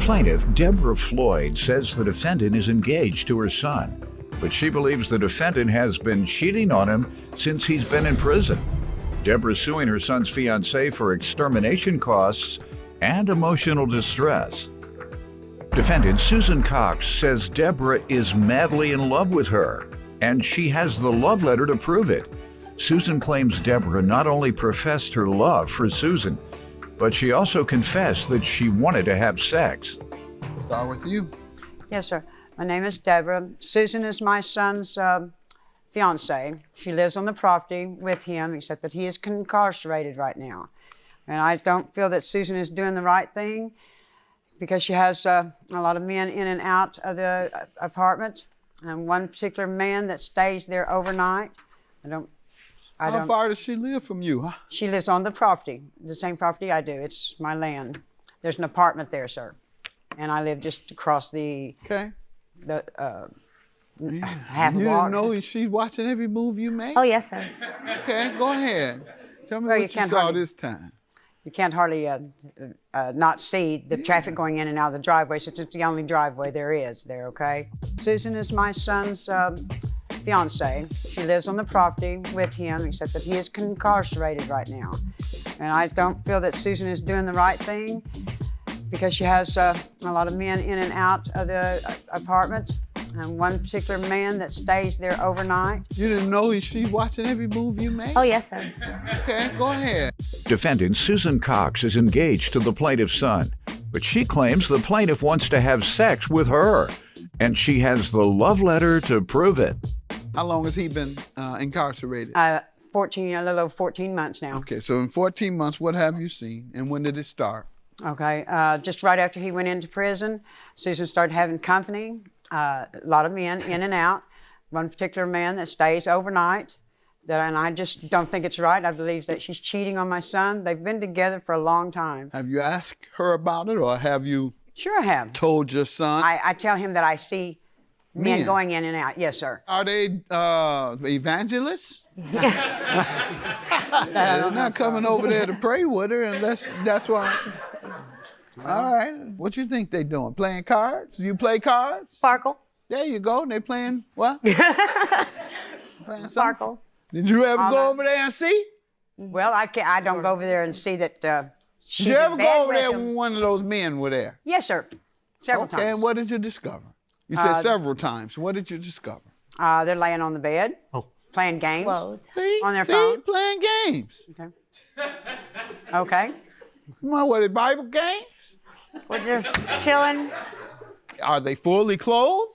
plaintiff, Deborah Floyd, says the defendant is engaged to her son, but she believes the defendant has been cheating on him since he's been in prison. Deborah's suing her son's fiancée for extermination costs and emotional distress. Defendant Susan Cox says Deborah is madly in love with her, and she has the love letter to prove it. Susan claims Deborah not only professed her love for Susan, but she also confessed that she wanted to have sex. We'll start with you. Yes, sir. My name is Deborah. Susan is my son's fiancée. She lives on the property with him, except that he is incarcerated right now. And I don't feel that Susan is doing the right thing because she has a lot of men in and out of the apartment, and one particular man that stays there overnight. How far does she live from you, huh? She lives on the property, the same property I do. It's my land. There's an apartment there, sir. And I live just across the half You block. didn't know she's watching every move you make? Oh, yes, sir. Okay, go ahead. Tell me Well, what you saw this time. You can't hardly not see the traffic going in and out of the driveway, since it's the only driveway there is there, okay? Susan is my son's fiancée. She lives on the property with him, except that he is incarcerated right now. And I don't feel that Susan is doing the right thing because she has a lot of men in and out of the apartment, and one particular man that stays there overnight. You didn't know she's watching every move you make? Oh, yes, sir. Okay, go ahead. Defendant Susan Cox is engaged to the plaintiff's son, but she claims the plaintiff wants to have sex with her, and she has the love letter to prove it. How long has he been incarcerated? 14, a little over 14 months now. Okay, so in 14 months, what have you seen, and when did it start? Okay, just right after he went into prison, Susan started having company, a lot of men in and out. One particular man that stays overnight, and I just don't think it's right. I believe that she's cheating on my son. They've been together for a long time. Have you asked her about it, or have you Sure I have. told your son? I tell him that I see men going in and out. Yes, sir. Are they evangelists? They're not coming over there to pray with her unless that's why. All right. What you think they doing? Playing cards? You play cards? Sparkle. There you go. They playing what? Playing Sparkle. Did you ever go over there and see? Well, I don't go over there and see that she's Did you ever in go bed over with there him. when one of those men were there? Yes, sir. Several Okay, times. and what did you discover? You said several times. What did you discover? They're laying on the bed, playing games Whoa. See? on their See? phone. Playing games. Okay. Okay. What, are Bible games? We're just chilling. Are they fully clothed?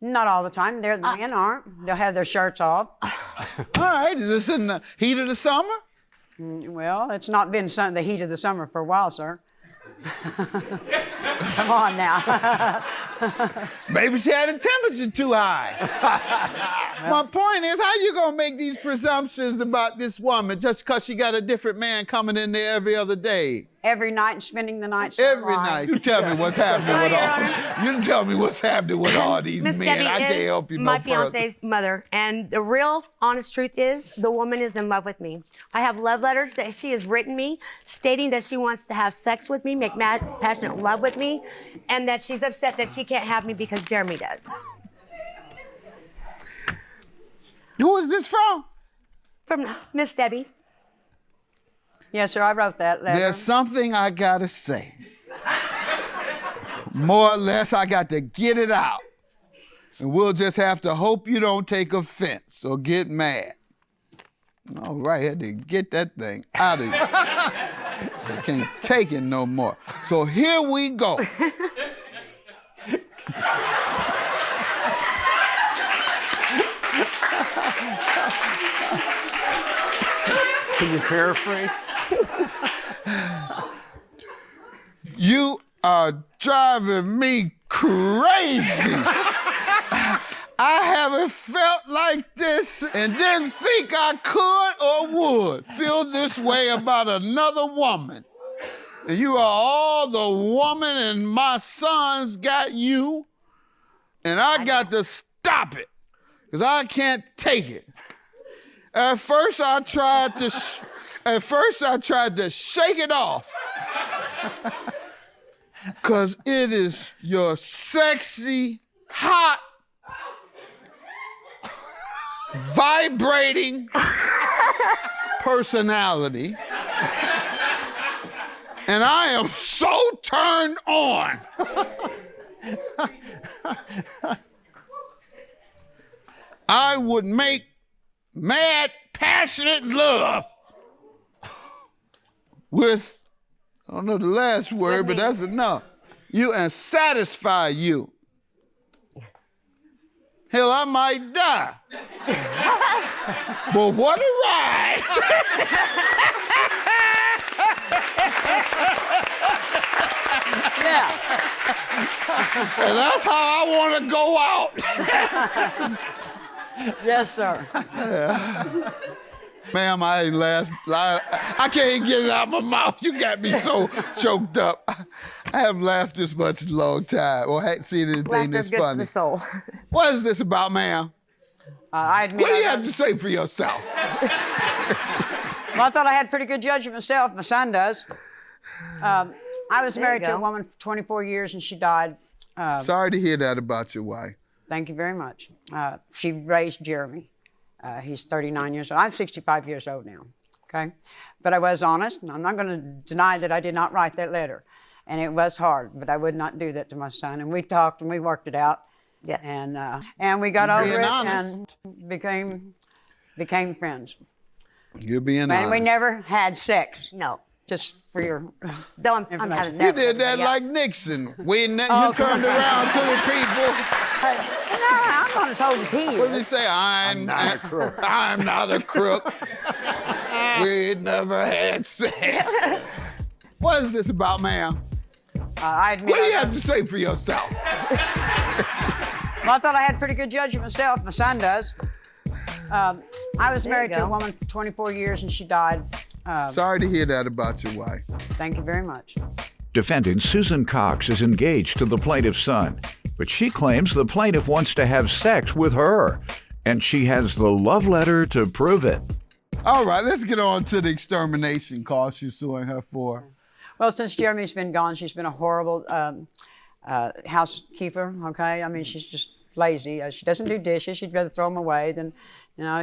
Not all the time. The men aren't. They'll have their shirts off. All right, is this in the heat of the summer? Well, it's not been the heat of the summer for a while, sir. Come on now. Maybe she had a temperature too high. My point is, how you gonna make these presumptions about this woman just because she got a different man coming in there every other day? Every night and spending the night. Every night. You tell me what's happening with all. You tell me what's happening with all these Miss men. Debbie I can't help you is no my further. fiance's mother, and the real, honest truth is, the woman is in love with me. I have love letters that she has written me, stating that she wants to have sex with me, make mad, passionate love with me, and that she's upset that she can't have me because Jeremy does. Who is this from? From Miss Debbie. Yes, sir. I wrote that letter. There's something I gotta say. More or less, I got to get it out. And we'll just have to hope you don't take offense or get mad. All right, I had to get that thing out of you. I can't take it no more. So here we go. Can you paraphrase? You are driving me crazy. I haven't felt like this and didn't think I could or would feel this way about another woman. And you are all the woman and my sons got you, and I got to stop it because I can't take it. At first I tried to shake it off. 'cause it is your sexy, hot, vibrating personality. And I am so turned on. I would make mad, passionate love with, I don't know the last word, but that's enough. You and satisfy you. Hell, I might die. But what a ride. Yeah. And that's how I want to go out. Yes, sir. Ma'am, I ain't I can't get it out of my mouth. You got me so choked up. I haven't laughed this much in a long time or hadn't seen anything Laughter's this good for funny. the soul. What is this about, ma'am? I admit. What do you have to say for yourself? Well, I thought I had pretty good judgment myself. My son does. I was married to a woman for 24 years and she died. Sorry to hear that about your wife. Thank you very much. She raised Jeremy. He's 39 years old. I'm 65 years old now, okay? But I was honest, and I'm not going to deny that I did not write that letter. And it was hard, but I would not do that to my son. And we talked and we worked it out. Yes. And we got over it honest. and became friends. You're being And honest. we never had sex, No. just for your Though I'm having information. sex. You did that like Nixon. You turned around to the people. No, I'm not as old as he What did he is. say? I'm not a crook. I'm not a crook. We never had sex. What is this about, ma'am? I admit. What do you have to say for yourself? Well, I thought I had pretty good judgment myself. My son does. I was married to a woman for 24 years and she died. Sorry to hear that about your wife. Thank you very much. Defendant Susan Cox is engaged to the plaintiff's son, but she claims the plaintiff wants to have sex with her, and she has the love letter to prove it. All right, let's get on to the extermination cause you're suing her for. Well, since Jeremy's been gone, she's been a horrible housekeeper, okay? I mean, she's just lazy. She doesn't do dishes. She'd rather throw them away than,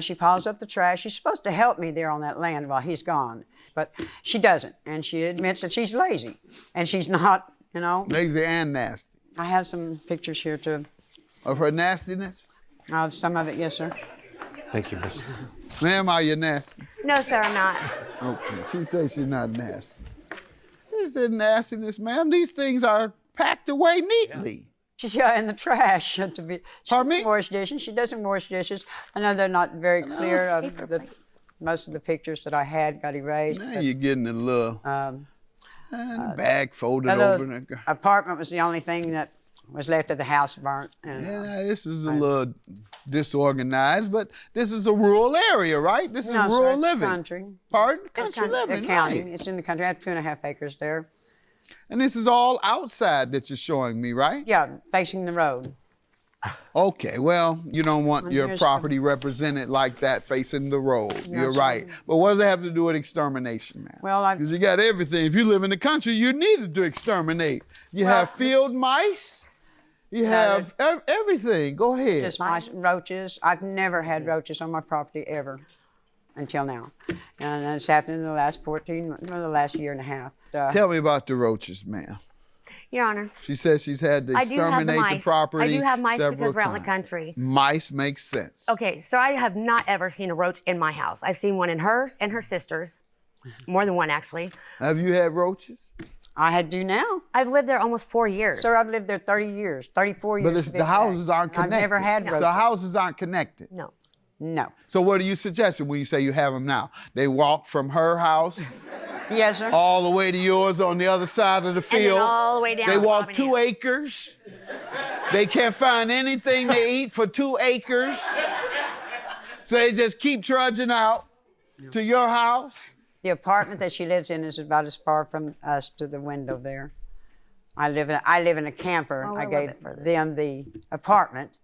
she piles up the trash. She's supposed to help me there on that land while he's gone, but she doesn't. And she admits that she's lazy, and she's not, Lazy and nasty. I have some pictures here, too. Of her nastiness? Some of it, yes, sir. Thank you, Miss. Ma'am, are you nasty? No, sir, I'm not. Okay, she says she's not nasty. This isn't nastiness, ma'am. These things are packed away neatly. She's in the trash to be. Pardon me? Wash dishes. She doesn't wash dishes. I know they're not very clear. Most of the pictures that I had got erased. Now you're getting a little the bag folded The over. little apartment was the only thing that was left of the house burnt. And, Yeah, this is a little disorganized, but this is a rural area, right? This is no, rural sir, it's living. country. Pardon? Country country. living, County. right. It's in the country. I have 2.5 acres there. And this is all outside that you're showing me, right? Yeah, facing the road. Okay, well, you don't want And your here's property represented like that facing the road. No, You're sir. right. But what does it have to do with extermination, man? Well, Because you got everything. If you live in the country, you needed to exterminate. You have field mice. You have everything. Go ahead. just mice and roaches. I've never had roaches on my property ever until now. And it's happened in the last the last year and a half. Tell me about the roaches, ma'am. Your Honor, She says she's had to I do have the exterminate the mice. property I do have mice several because we're out in the times. country. Mice makes sense. Okay, so I have not ever seen a roach in my house. I've seen one in hers and her sister's. More than one, actually. Have you had roaches? I do now. I've lived there almost 4 years. Sir, I've lived there 30 years, 34 years. But it's, to be the exact. houses aren't I've connected. never had roaches. The houses aren't connected. No. No. So what are you suggesting when you say you have them now? They walk from her house Yes, sir. all the way to yours on the other side of the field. all the way down They the walk avenue. 2 acres. They can't find anything to eat for 2 acres. So they just keep trudging out to your house. The apartment that she lives in is about as far from us to the window there. I live in a camper. Oh, I a little gave bit further. them the apartment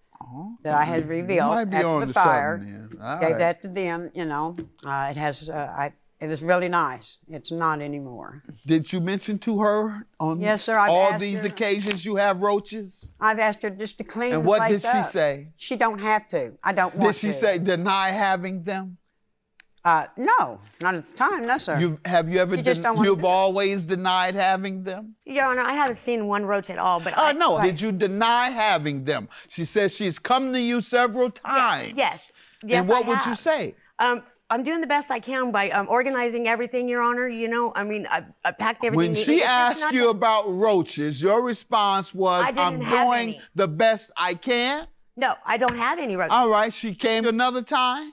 that I had revealed might be after on the to fire. something then. All Gave right. that to them. It has It was really nice. It's not anymore. Did you mention to her on Yes, sir, I've all asked these her. occasions you have roaches? I've asked her just to clean And the what place did she up. say? She don't have to. I don't want Did to. she say deny having them? No, not at the time, no, sir. Have you ever She just don't want to you've do it. always denied having them? Your Honor, I haven't seen one roach at all, but No. Right. Did you deny having them? She says she's come to you several times. Yes. And what I would you have. say? I'm doing the best I can by organizing everything, Your Honor. You know, I mean, I packed everything. When she It's just asked not you that- about roaches, your response was, I didn't I'm have doing any. the best I can? No, I don't have any roaches. All right, she came another time?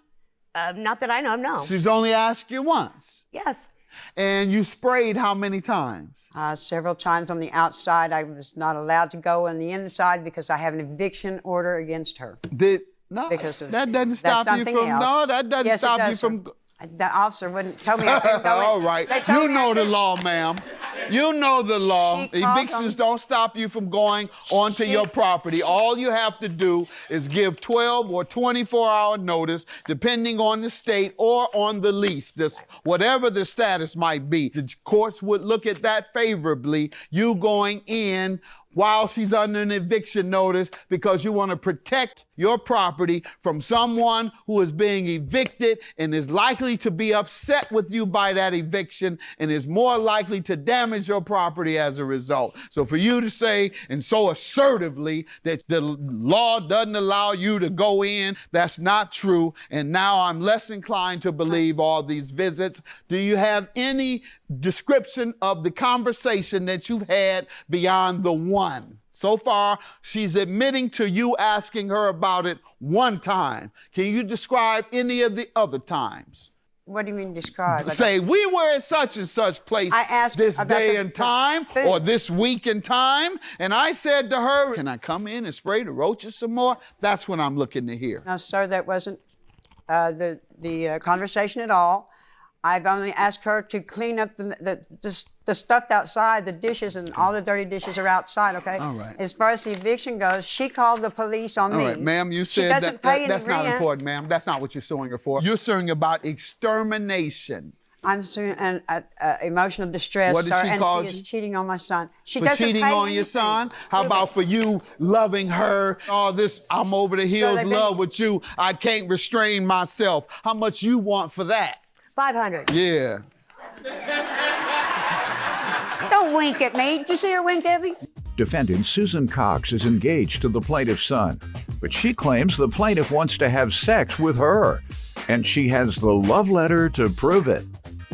Not that I know of, no. She's only asked you once. Yes. And you sprayed how many times? Several times on the outside. I was not allowed to go on the inside because I have an eviction order against her. No, Because of- that doesn't that's stop you something from. else. No, that doesn't Yes, it stop you does, sir. from. The officer wouldn't tell me I couldn't go in. All right, They told you me I know the couldn't. law, ma'am. You know the law. She called Evictions them. don't stop you from going onto your property. All you have to do is give 12 or 24-hour notice, depending on the state or on the lease. Whatever the status might be, the courts would look at that favorably. You going in while she's under an eviction notice because you want to protect your property from someone who is being evicted and is likely to be upset with you by that eviction and is more likely to damage your property as a result. So for you to say, and so assertively, that the law doesn't allow you to go in, that's not true. And now I'm less inclined to believe all these visits. Do you have any description of the conversation that you've had beyond the one? So far, she's admitting to you asking her about it one time. Can you describe any of the other times? What do you mean describe? Say, we were at such and such place I asked this about day the and time food. or this week and time, and I said to her, can I come in and spray the roaches some more? That's what I'm looking to hear. No, sir, that wasn't the conversation at all. I've only asked her to clean up the stuff outside, the dishes, and all the dirty dishes are outside, okay? All right. As far as the eviction goes, she called the police on All me. right, ma'am, you She said doesn't pay any that's not rent. important, ma'am. That's not what you're suing her for. You're suing about extermination. I'm suing emotional distress, What did sir, she and call she you? is cheating on my son. She For doesn't cheating pay on your anything. son? How about for you loving her? All this, I'm over the heels they've been- love with you. I can't restrain myself. How much you want for that? 500. Yeah. Don't wink at me. Did you see her wink at me? Defendant Susan Cox is engaged to the plaintiff's son, but she claims the plaintiff wants to have sex with her, and she has the love letter to prove it.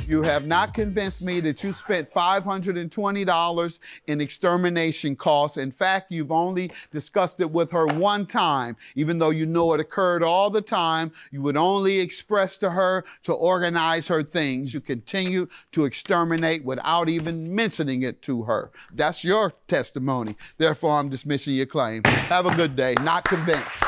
You have not convinced me that you spent $520 in extermination costs. In fact, you've only discussed it with her one time. Even though you know it occurred all the time, you would only express to her to organize her things. You continue to exterminate without even mentioning it to her. That's your testimony. Therefore, I'm dismissing your claim. Have a good day. Not convinced.